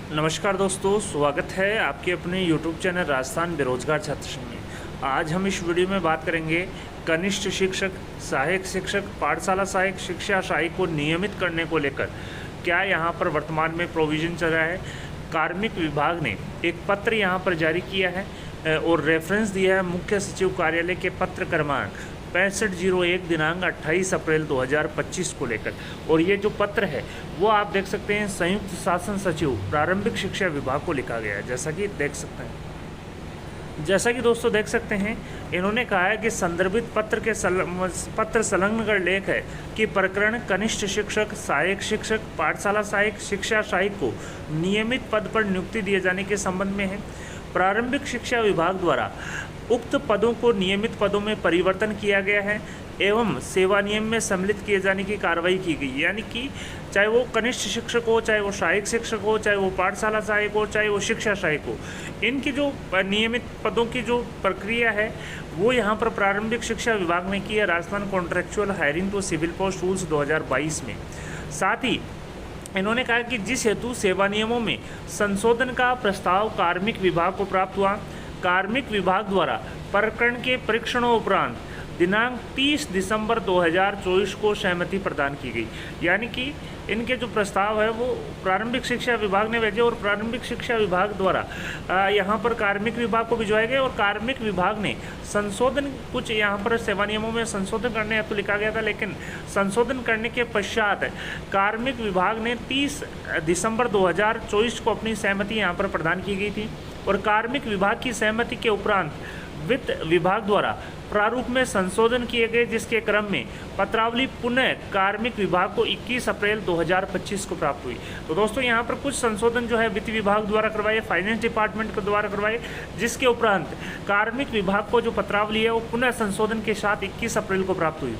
नमस्कार दोस्तों, स्वागत है आपके अपने YouTube चैनल राजस्थान बेरोजगार छात्र संघ में। आज हम इस वीडियो में बात करेंगे कनिष्ठ शिक्षक, सहायक शिक्षक, पाठशाला सहायक, शिक्षा सहायक को नियमित करने को लेकर क्या यहाँ पर वर्तमान में प्रोविज़न चल रहा है। कार्मिक विभाग ने एक पत्र यहाँ पर जारी किया है और रेफरेंस दिया है मुख्य सचिव कार्यालय के पत्र क्रमांक 6501 दिनांक 28 अप्रैल 2025 को लेकर। और ये जो पत्र है वो आप देख सकते हैं संयुक्त शासन सचिव प्रारंभिक शिक्षा विभाग को लिखा गया है। जैसा कि दोस्तों देख सकते हैं, इन्होंने कहा है कि संदर्भित पत्र संलग्न कर लेख है कि प्रकरण कनिष्ठ शिक्षक, सहायक शिक्षक, पाठशाला सहायक, शिक्षा सहायक को नियमित पद पर नियुक्ति दिए जाने के संबंध में है। प्रारंभिक शिक्षा विभाग द्वारा उक्त पदों को नियमित पदों में परिवर्तन किया गया है एवं सेवा नियम में सम्मिलित किए जाने की कार्रवाई की गई। यानी कि चाहे वो कनिष्ठ शिक्षक हो, चाहे वो सहायक शिक्षक हो, चाहे वो पाठशाला सहायक हो, चाहे वो शिक्षा सहायक हो, इनकी जो नियमित पदों की जो प्रक्रिया है वो यहाँ पर प्रारंभिक शिक्षा विभाग ने की है Rajasthan contractual hiring to civil post rules 2022 में। साथ ही इन्होंने कहा कि जिस हेतु सेवा नियमों में संशोधन का प्रस्ताव कार्मिक विभाग को प्राप्त हुआ, कार्मिक विभाग द्वारा प्रकरण के परीक्षणों उपरांत दिनांक 30 दिसंबर 2024 को सहमति प्रदान की गई। यानी कि इनके जो प्रस्ताव है वो प्रारंभिक शिक्षा विभाग ने भेजे और प्रारंभिक शिक्षा विभाग द्वारा यहाँ पर कार्मिक विभाग को भिजवाए गए और कार्मिक विभाग ने संशोधन कुछ यहाँ पर सेवा नियमों में संशोधन करने हेतु लिखा गया था, लेकिन संशोधन करने के पश्चात कार्मिक विभाग ने 30 दिसंबर 2024 को अपनी सहमति यहाँ पर प्रदान की गई थी। और कार्मिक विभाग की सहमति के उपरांत वित्त विभाग द्वारा प्रारूप में संशोधन किए गए, जिसके क्रम में पत्रावली पुनः कार्मिक विभाग को 21 अप्रैल 2025 को प्राप्त हुई। तो दोस्तों यहाँ पर कुछ संशोधन जो है वित्त विभाग द्वारा करवाए, फाइनेंस डिपार्टमेंट के द्वारा करवाए, जिसके उपरांत कार्मिक विभाग को जो पत्रावली है वो पुनः संशोधन के साथ 21 अप्रैल को प्राप्त हुई।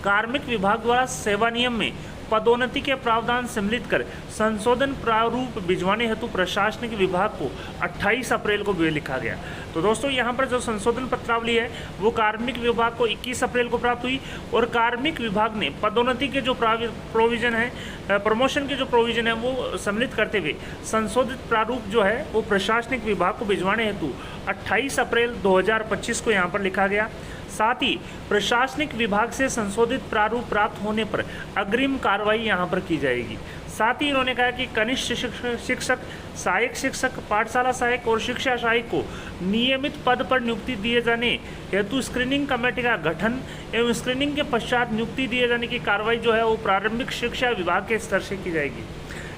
कार्मिक विभाग द्वारा सेवा नियम में पदोन्नति के प्रावधान सम्मिलित कर संशोधन प्रारूप भिजवाने हेतु प्रशासनिक विभाग को 28 अप्रैल को लिखा गया। तो दोस्तों यहाँ पर जो संशोधन पत्रावली है वो कार्मिक विभाग को 21 अप्रैल को प्राप्त हुई और कार्मिक विभाग ने पदोन्नति के जो प्रोविजन है, प्रमोशन के जो प्रोविजन है वो सम्मिलित करते हुए संशोधित प्रारूप जो है वो प्रशासनिक विभाग को भिजवाने हेतु 28 अप्रैल 2025 को यहाँ पर लिखा गया। साथ ही प्रशासनिक विभाग से संशोधित प्रारूप प्राप्त होने पर अग्रिम कार्रवाई यहाँ पर की जाएगी। साथ ही इन्होंने कहा कि कनिष्ठ शिक्षक, सहायक शिक्षक, पाठशाला सहायक और शिक्षा सहायक को नियमित पद पर नियुक्ति दिए जाने हेतु स्क्रीनिंग कमेटी का गठन एवं स्क्रीनिंग के पश्चात नियुक्ति दिए जाने की कार्रवाई जो है वो प्रारंभिक शिक्षा विभाग के स्तर से की जाएगी।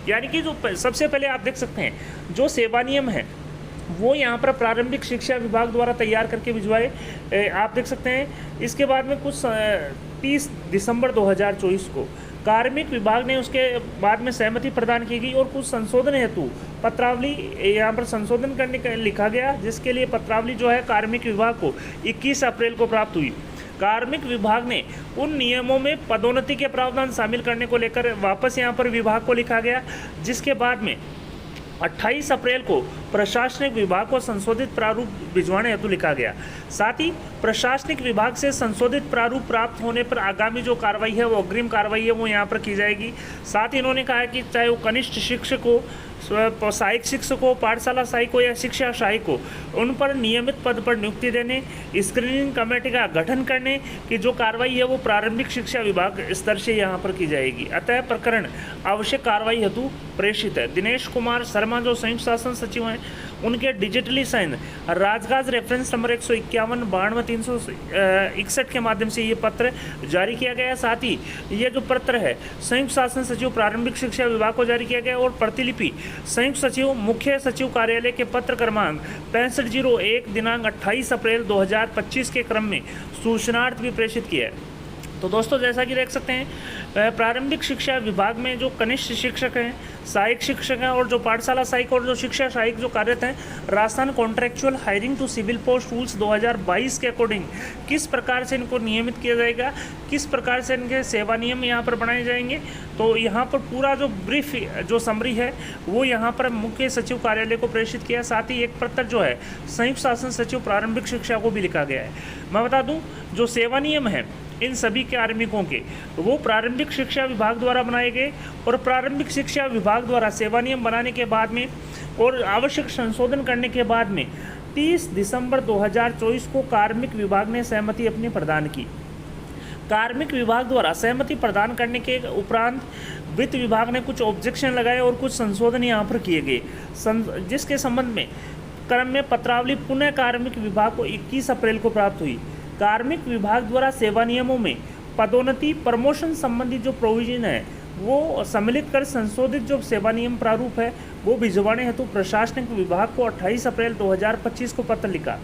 यानी कि जो सबसे पहले आप देख सकते हैं जो सेवा नियम है वो यहाँ पर प्रारंभिक शिक्षा विभाग द्वारा तैयार करके भिजवाए, आप देख सकते हैं। इसके बाद में कुछ 30 दिसंबर 2024 को कार्मिक विभाग ने उसके बाद में सहमति प्रदान की गई और कुछ संशोधन हेतु पत्रावली यहाँ पर संशोधन करने का लिखा गया, जिसके लिए पत्रावली जो है कार्मिक विभाग को 21 अप्रैल को प्राप्त हुई। कार्मिक विभाग ने उन नियमों में पदोन्नति के प्रावधान शामिल करने को लेकर वापस यहाँ पर विभाग को लिखा गया, जिसके बाद में 28 अप्रैल को प्रशासनिक विभाग को संशोधित प्रारूप भिजवाने हेतु लिखा गया। साथ ही प्रशासनिक विभाग से संशोधित प्रारूप प्राप्त होने पर आगामी जो कार्रवाई है वो अग्रिम कार्रवाई है वो यहाँ पर की जाएगी। साथ ही इन्होंने कहा कि चाहे वो कनिष्ठ शिक्षक हो, सहायक शिक्षक हो, पाठशाला सहायक हो या शिक्षा सहायक हो, उन पर नियमित पद पर नियुक्ति देने, स्क्रीनिंग कमेटी का गठन करने की जो कार्रवाई है वो प्रारंभिक शिक्षा विभाग स्तर से यहाँ पर की जाएगी। अतः प्रकरण आवश्यक कार्रवाई हेतु प्रेषित है। दिनेश कुमार शर्मा जो संयुक्त शासन सचिव हैं उनके डिजिटली साइन राजगाज रेफरेंस नंबर 151-92-361 के माध्यम से ये पत्र जारी किया गया। साथ ही ये जो पत्र है संयुक्त शासन सचिव प्रारंभिक शिक्षा विभाग को जारी किया गया और प्रतिलिपि संयुक्त सचिव मुख्य सचिव कार्यालय के पत्र क्रमांक 6501 दिनांक 28 अप्रैल 2025 के क्रम में सूचनार्थ भी प्रेषित किया है। तो दोस्तों जैसा कि देख सकते हैं प्रारंभिक शिक्षा विभाग में जो कनिष्ठ शिक्षक हैं, सहायक शिक्षक हैं और जो पाठशाला सहायक और जो शिक्षा सहायक जो कार्यरत हैं Rajasthan contractual hiring to civil post rules 2022 के अकॉर्डिंग किस प्रकार से इनको नियमित किया जाएगा, किस प्रकार से इनके सेवा नियम यहाँ पर बनाए जाएंगे, तो यहाँ पर पूरा जो ब्रीफ जो समरी है वो यहाँ पर मुख्य सचिव कार्यालय को प्रेषित किया। साथ ही एक पत्र जो है संयुक्त शासन सचिव प्रारंभिक शिक्षा को भी लिखा गया है। मैं बता दूँ जो सेवा नियम है इन सभी कार्मिकों के वो प्रारंभिक शिक्षा विभाग द्वारा बनाए गए और प्रारंभिक शिक्षा विभाग द्वारा सेवा नियम बनाने के बाद में और आवश्यक संशोधन करने के बाद में 30 दिसंबर 2024 को कार्मिक विभाग ने सहमति अपनी प्रदान की। कार्मिक विभाग द्वारा सहमति प्रदान करने के उपरांत वित्त विभाग ने कुछ ऑब्जेक्शन लगाए और कुछ संशोधन यहाँ पर किए गए, जिसके संबंध में क्रम में पत्रावली पुनः कार्मिक विभाग को 21 अप्रैल को प्राप्त हुई। कार्मिक विभाग द्वारा सेवा नियमों में पदोन्नति प्रमोशन संबंधी जो प्रोविजन है वो सम्मिलित कर संशोधित जो सेवा नियम प्रारूप है वो भिजवाने हेतु प्रशासनिक विभाग को 28 अप्रैल 2025 को पत्र लिखा।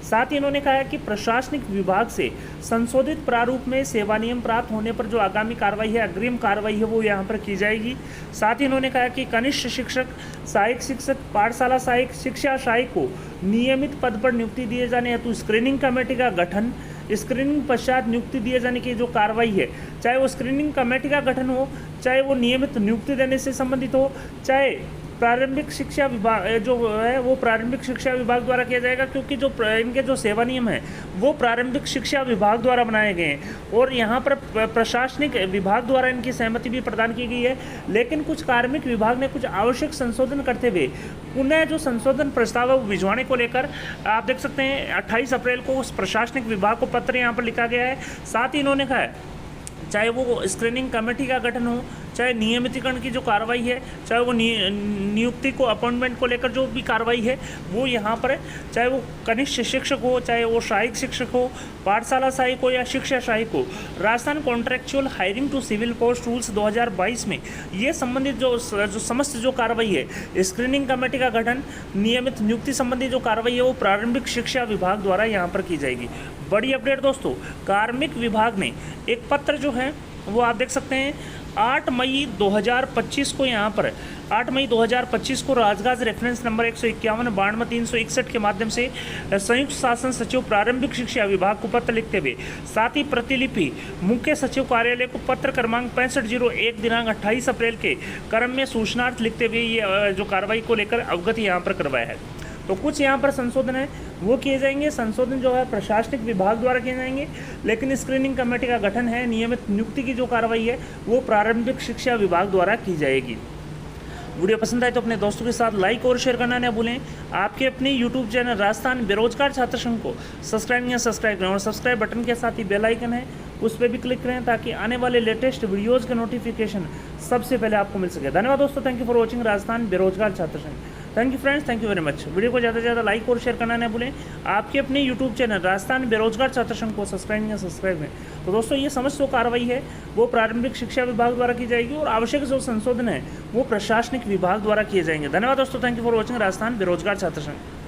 साथ ही इन्होंने कहा कि प्रशासनिक विभाग से संशोधित प्रारूप में सेवा नियम प्राप्त होने पर जो आगामी कार्रवाई है, अग्रिम कार्रवाई है, वो यहाँ पर की जाएगी। साथ ही इन्होंने कहा कि कनिष्ठ शिक्षक, सहायक शिक्षक, पाठशाला सहायक, शिक्षा सहायक को नियमित पद पर नियुक्ति दिए जाने हेतु स्क्रीनिंग कमेटी का गठन, स्क्रीनिंग पश्चात नियुक्ति दिए जाने की जो कार्रवाई है, चाहे वो स्क्रीनिंग कमेटी का गठन हो, चाहे वो नियमित नियुक्ति देने से संबंधित हो, चाहे प्रारंभिक शिक्षा विभाग जो है वो प्रारंभिक शिक्षा विभाग द्वारा किया जाएगा, क्योंकि जो इनके जो सेवा नियम है वो प्रारंभिक शिक्षा विभाग द्वारा बनाए गए हैं और यहाँ पर प्रशासनिक विभाग द्वारा इनकी सहमति भी प्रदान की गई है। लेकिन कुछ कार्मिक विभाग ने कुछ आवश्यक संशोधन करते हुए पुनः जो संशोधन प्रस्ताव है वो भिजवाने को लेकर आप देख सकते हैं 28 अप्रैल को उस प्रशासनिक विभाग को पत्र यहाँ पर लिखा गया है। साथ ही इन्होंने कहा है चाहे वो स्क्रीनिंग कमेटी का गठन हो, चाहे नियमितीकरण की जो कार्रवाई है, चाहे वो नियुक्ति को अपॉइंटमेंट को लेकर जो भी कार्रवाई है वो यहाँ पर है, चाहे वो कनिष्ठ शिक्षक हो, चाहे वो सहायक शिक्षक हो, पाठशाला सहायक हो या शिक्षा सहायक हो, Rajasthan contractual hiring to civil post rules 2022 में ये संबंधित जो समस्त जो कार्रवाई है, स्क्रीनिंग कमेटी का गठन, नियमित नियुक्ति संबंधी जो कार्रवाई है वो प्रारंभिक शिक्षा विभाग द्वारा यहाँ पर की जाएगी। बड़ी अपडेट दोस्तों, कार्मिक विभाग ने एक पत्र जो है वो आप देख सकते हैं 8 मई 2025 को यहाँ पर 8 मई 2025 को राजगाज रेफरेंस नंबर 151-92-361 के माध्यम से संयुक्त शासन सचिव प्रारंभिक शिक्षा विभाग को पत्र लिखते हुए साथ ही प्रतिलिपि मुख्य सचिव कार्यालय को पत्र क्रमांक 6501 दिनांक 28 अप्रैल के क्रम में सूचनार्थ लिखते हुए ये जो कार्रवाई को लेकर अवगत यहाँ पर करवाया है। तो कुछ यहाँ पर संशोधन है वो किए जाएंगे, संशोधन जो है प्रशासनिक विभाग द्वारा किए जाएंगे, लेकिन स्क्रीनिंग कमेटी का गठन है, नियमित नियुक्ति की जो कार्रवाई है वो प्रारंभिक शिक्षा विभाग द्वारा की जाएगी। वीडियो पसंद आए तो अपने दोस्तों के साथ लाइक और शेयर करना न भूलें। आपके अपने यूट्यूब चैनल राजस्थान बेरोजगार छात्र संघ को सब्सक्राइब करें और सब्सक्राइब बटन के साथ ही बेल आइकन है उस पर भी क्लिक करें ताकि आने वाले लेटेस्ट वीडियोज़ के नोटिफिकेशन सबसे पहले आपको मिल सके। धन्यवाद दोस्तों, thank you for watching Rajasthan बेरोजगार छात्र संघ। Thank you friends, thank you very much. Video को ज़्यादा से ज़्यादा लाइक और शेयर करना न भूलें। आपके अपने यूट्यूब चैनल राजस्थान बेरोजगार छात्र संघ को सब्सक्राइब करें। तो दोस्तों ये समस्त जो कार्रवाई है वो प्रारंभिक शिक्षा विभाग द्वारा की जाएगी और आवश्यक जो संशोधन है वो प्रशासनिक विभाग द्वारा किए जाएंगे। धन्यवाद दोस्तों, thank you for watching Rajasthan बेरोजगार छात्र संघ।